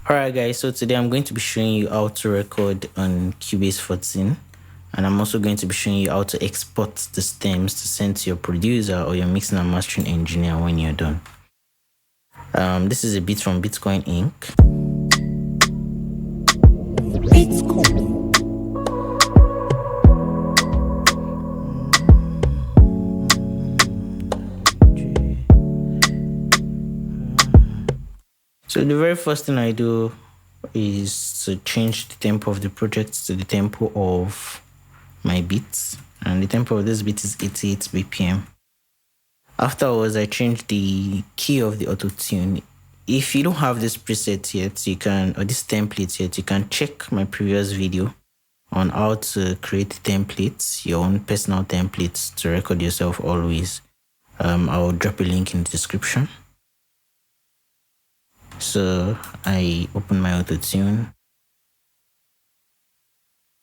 Alright guys, so today I'm going to be showing you how to record on Cubase 14, and I'm also going to be showing you how to export the stems to send to your producer or your mixing and mastering engineer when you're done. This is a beat from Bitcoin Inc. So the very first thing I do is to change the tempo of the project to the tempo of my beats, and the tempo of this beat is 88 BPM. Afterwards, I change the key of the auto tune. If you don't have this preset yet, you can, or this template yet, you can check my previous video on how to create templates, your own personal templates to record yourself always. I'll drop a link in the description. So I open my auto tune.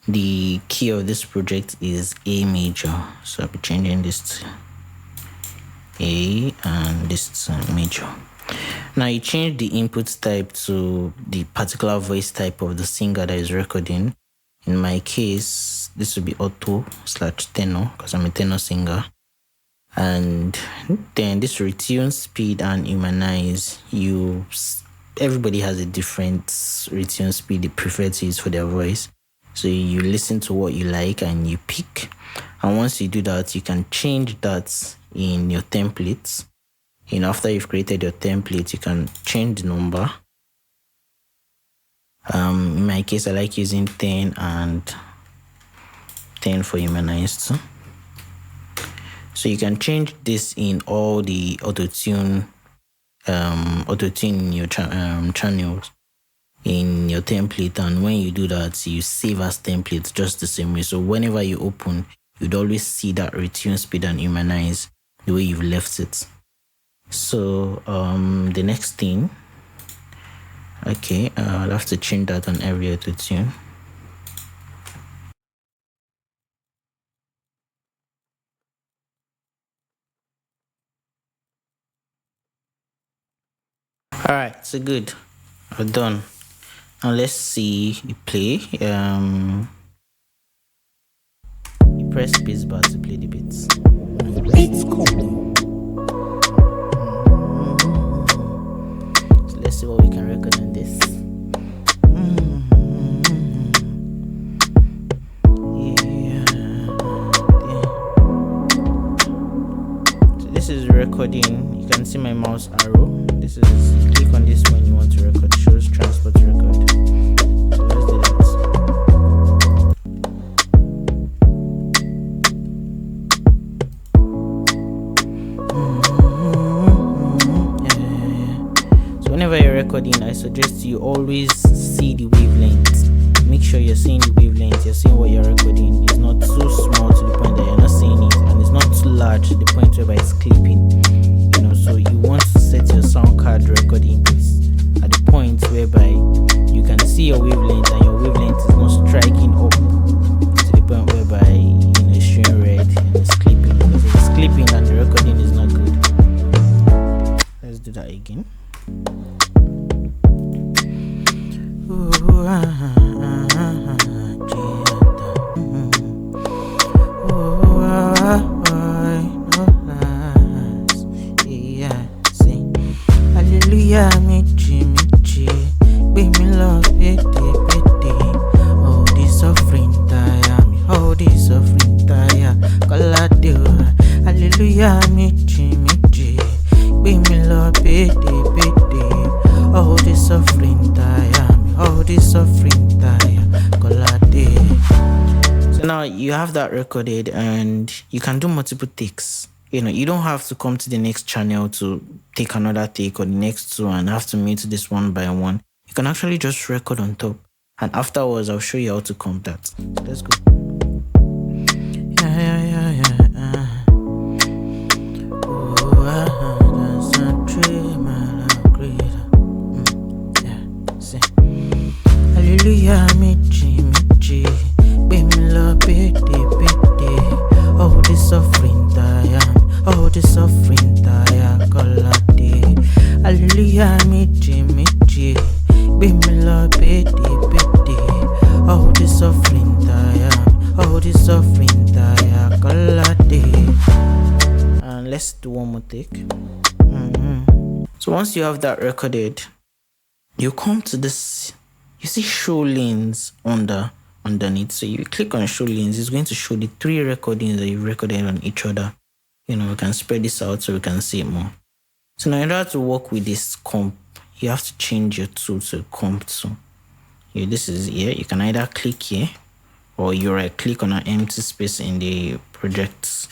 The key of this project is A major, so I'll be changing this to A and this to major. Now you change the input type to the particular voice type of the singer that is recording. In my case, this will be auto/tenor because I'm a tenor singer. And then this retune, speed, and humanize. Everybody has a different retune speed they prefer to use for their voice. So you listen to what you like and you pick. And once you do that, you can change that in your templates. After you've created your template, you can change the number. In my case, I like using 10 and 10 for humanized too. So you can change this in all the auto-tune in your channels in your template, and when you do that, you save as template just the same way. So whenever you open, you'd always see that retune, speed, and humanize the way you've left it. So the next thing, I'll have to change that on every auto-tune. Alright, so good. We're done. Now let's see the play. You press space bar to play the beats. Beats cool. So let's see what we can record on this. So this is recording. You can see my mouse arrow. This is, click on this when you want to record. Shows transport to record. So let's do that. So whenever you're recording, I suggest you always see the wavelength. Make sure you're seeing the wavelength. You're seeing what you're recording. It's not too small to the point that you're not seeing it, and it's not too large to the point whereby it's clipping. So you want to set your sound card record inputs at the point whereby you can see your wavelength, and your wavelength is not striking up to the point whereby it's showing red and it's clipping. Because if it's clipping and the recording is not good. Let's do that again. So now you have that recorded, and you can do multiple takes. You don't have to come to the next channel to take another take, or the next two, and have to mute this one by one. You can actually just record on top, and afterwards I'll show you how to comp that. So let's go. Hallelujah, michi, baby love, oh this suffering time, oh this suffering time, hallelujah, michi, baby one more take. So once you have that recorded, you come to this, you see show lanes underneath. So you click on show lanes, it's going to show the 3 recordings that you recorded on each other. We can spread this out so we can see it more. So now in order to work with this comp, you have to change your tool to comp tool. Here, this is here. You can either click here or you right click on an empty space in the projects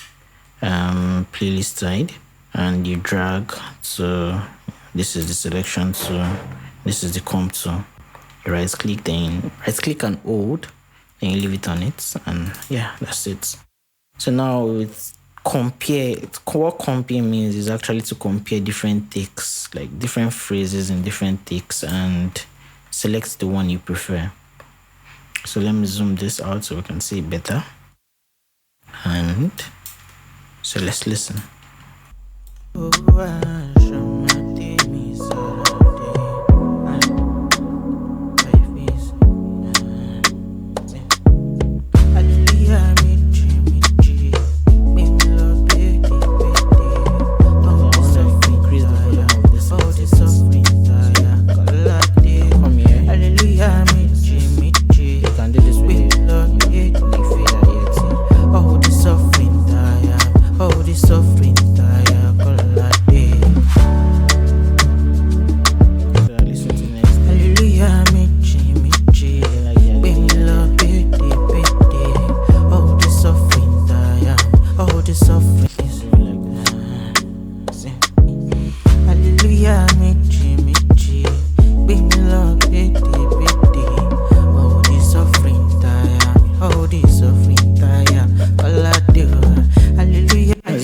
playlist side and you drag to this is the selection tool, this is the comp tool. You right click, then right click and hold, then you leave it on it, and yeah, that's it. So now with compare, what compare means is actually to compare different takes, like different phrases in different takes, and select the one you prefer. So let me zoom this out so we can see it better. And so let's listen.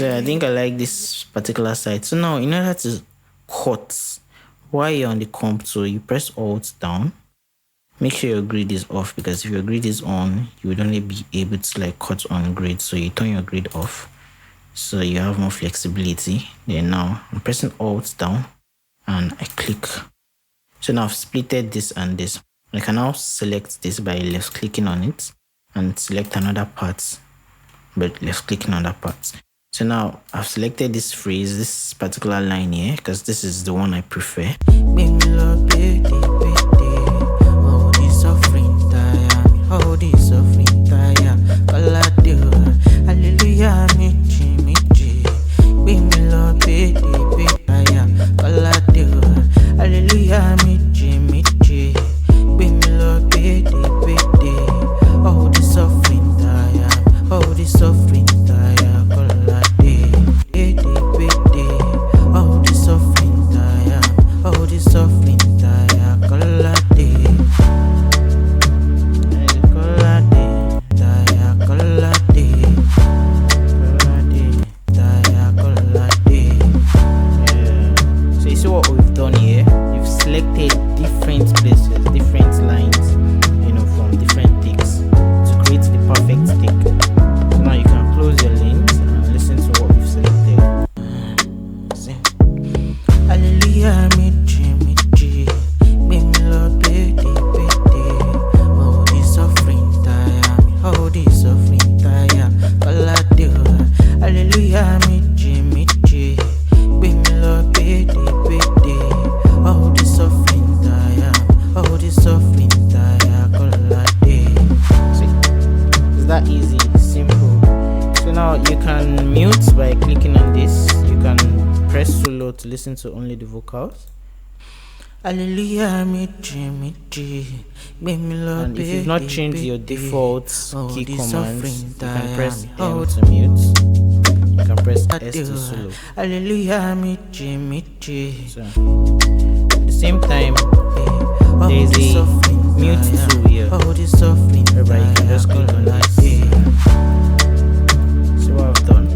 I think I like this particular side. So now in order to cut, while you're on the comp tool, you press Alt down. Make sure your grid is off, because if your grid is on, you would only be able to like cut on grid. So you turn your grid off so you have more flexibility. Then now I'm pressing Alt down and I click. So now I've splitted this and this. I can now select this by left clicking on it and select another part by left clicking on that part. So now I've selected this phrase, this particular line here, because this is the one I prefer. Easy, simple. So now you can mute by clicking on this. You can press solo to listen to only the vocals. And if you've not changed your default key commands, you can press M to mute. You can press S to solo. So, at the same time, there's a mute tool here. Whereby you can just click on this. See what I've done?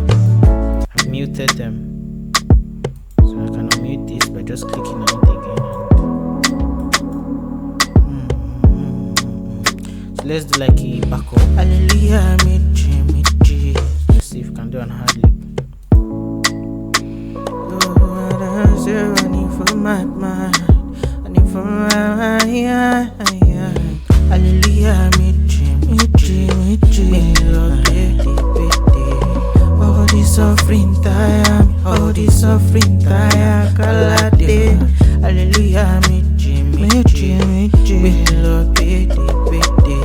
I've muted them. So I can unmute this by just clicking on it again. So let's do like a backup. Let's see if we can do an hard lip. Running for my mind, running for my mind. Hallelujah, me dream, me love, all this suffering time, all the suffering tire kalade. Hallelujah, meji, we love pity, pity.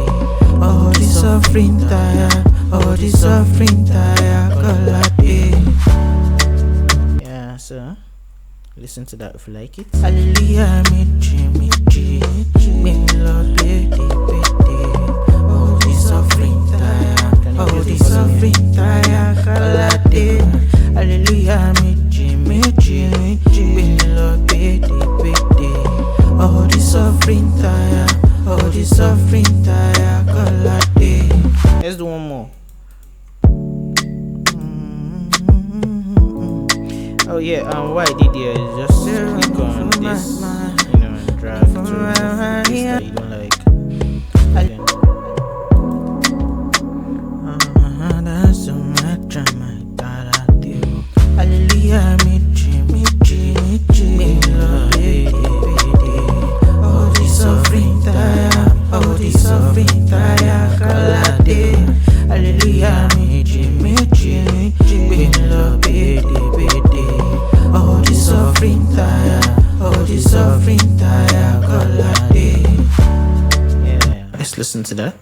All the suffering tire, all the suffering tire kalade. Yeah, so listen to that if you like it. Hallelujah, meji, we love pity, pity. All the suffering tire, all the suffering tire kalade. Hallelujah, meji, we love pity, pity. All the suffering tire, all the suffering tire kalade. Let's do one more. Oh yeah, what I did here is just click on this, and drag to this that you don't like. That's so much hallelujah, me love it. All the suffering tire, all the suffering tire kalade. Hallelujah, me love it. All the suffering tire, all the suffering tire kalade. Yeah, let's listen to that.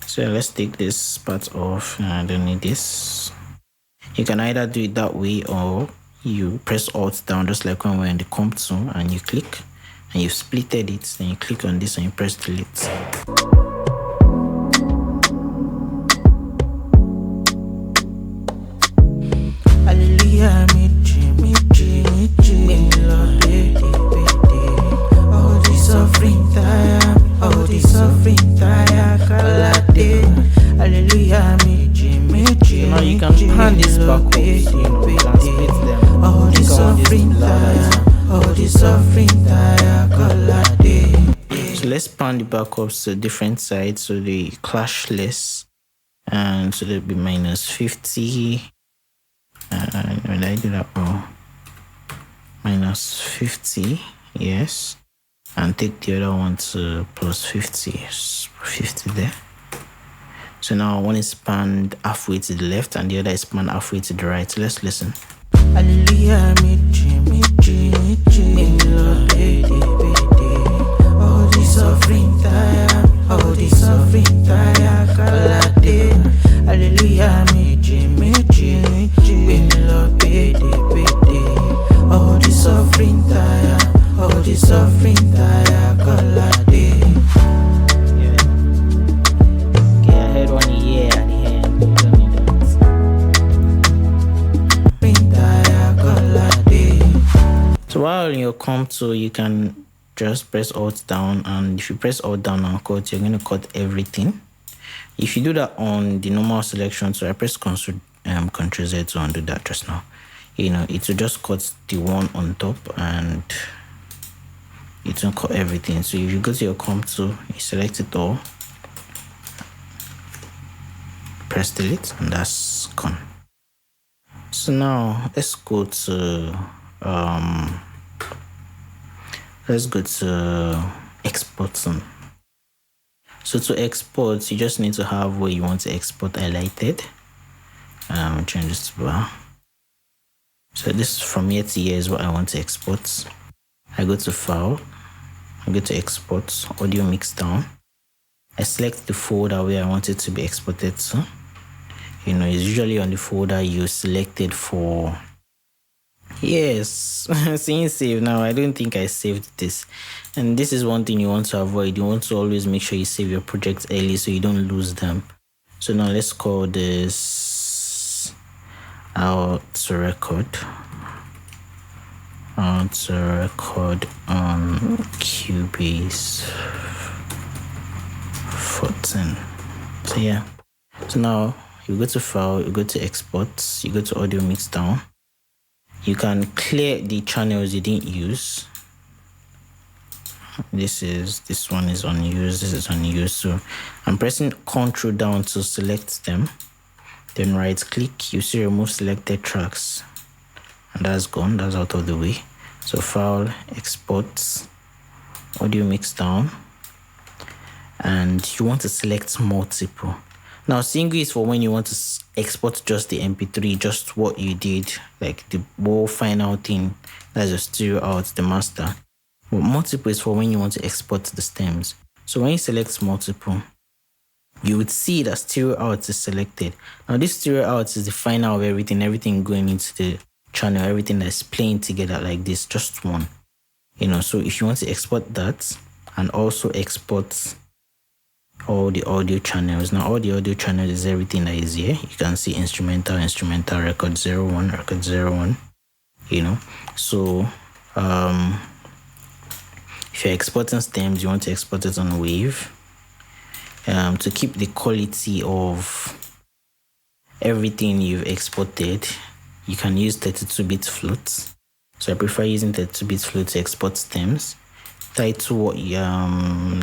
So let's take this part off. I don't need this. You can either do it that way or you press Alt down, just like when we're in the comp tool and you click and you've splitted it, then you click on this and you press delete. Hallelujah, all the suffering tire, all the suffering tire kalade. Hallelujah, now you can pan this backwards, you can split them. All the suffering tire, all the suffering tire kalade. So let's pan the backups to different sides so they clash less, and so they'll be -50. And when I do that, -50, yes, and take the other one to +50, yes, 50 there. So now one is panned halfway to the left and the other is panned halfway to the right. So let's listen. Hallelujah, all the suffering tire, all the suffering tire kalade. Hallelujah, all the suffering tire, all the suffering tire kalade. So while in your comp tool, you can just press Alt down, and if you press Alt down and cut, you're going to cut everything. If you do that on the normal selection, so I press Ctrl Z to undo that just now, it will just cut the one on top and it will cut everything. So if you go to your comp tool, you select it all, press delete, and that's gone. So now let's go to exporting. So to export, you just need to have where you want to export highlighted. Change this to bar. So this from here to here is what I want to export. I go to File, I go to Export, Audio Mix Down. I select the folder where I want it to be exported to. It's usually on the folder you selected for. Yes, seeing save now. I don't think I saved this, and this is one thing you want to avoid. You want to always make sure you save your projects early so you don't lose them. So now let's call this how to record on Cubase 14. So yeah, so now you go to File, you go to Export, you go to Audio Mix Down. You can clear the channels you didn't use. This one is unused, this is unused. So I'm pressing Ctrl down to select them, then right click, you see remove selected tracks, and that's gone, that's out of the way. So File, Export, Audio Mix Down, and you want to select multiple. Now, single is for when you want to export just the MP3, just what you did, like the whole final thing. That's your stereo out, the master. But multiple is for when you want to export the stems. So when you select multiple, you would see that stereo out is selected. Now, this stereo out is the final of everything going into the channel, everything that's playing together like this, just one. So if you want to export that and also export all the audio channels. Now, all the audio channels is everything that is here. You can see instrumental, record 01, record 01, So, if you're exporting stems, you want to export it on wave. To keep the quality of everything you've exported, you can use 32-bit flutes. So I prefer using 32-bit flute to export stems. Title,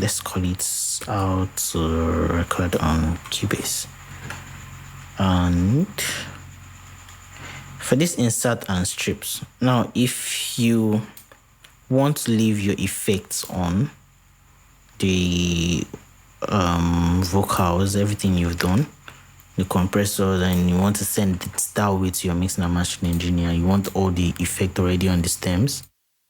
let's call it how to record on Cubase. And for this insert and strips, now if you want to leave your effects on the vocals, everything you've done, the compressors, and you want to send it that way to your mixing and mastering engineer, you want all the effect already on the stems,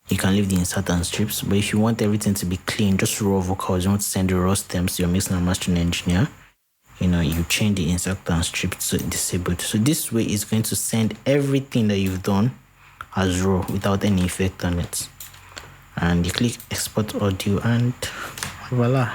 you can leave the insert and strips. But if you want everything to be clean, just raw vocals, you want to send the raw stems to your mixing and mastering engineer, you change the insert and strips to disabled. So this way is going to send everything that you've done as raw without any effect on it. And you click export audio and voila.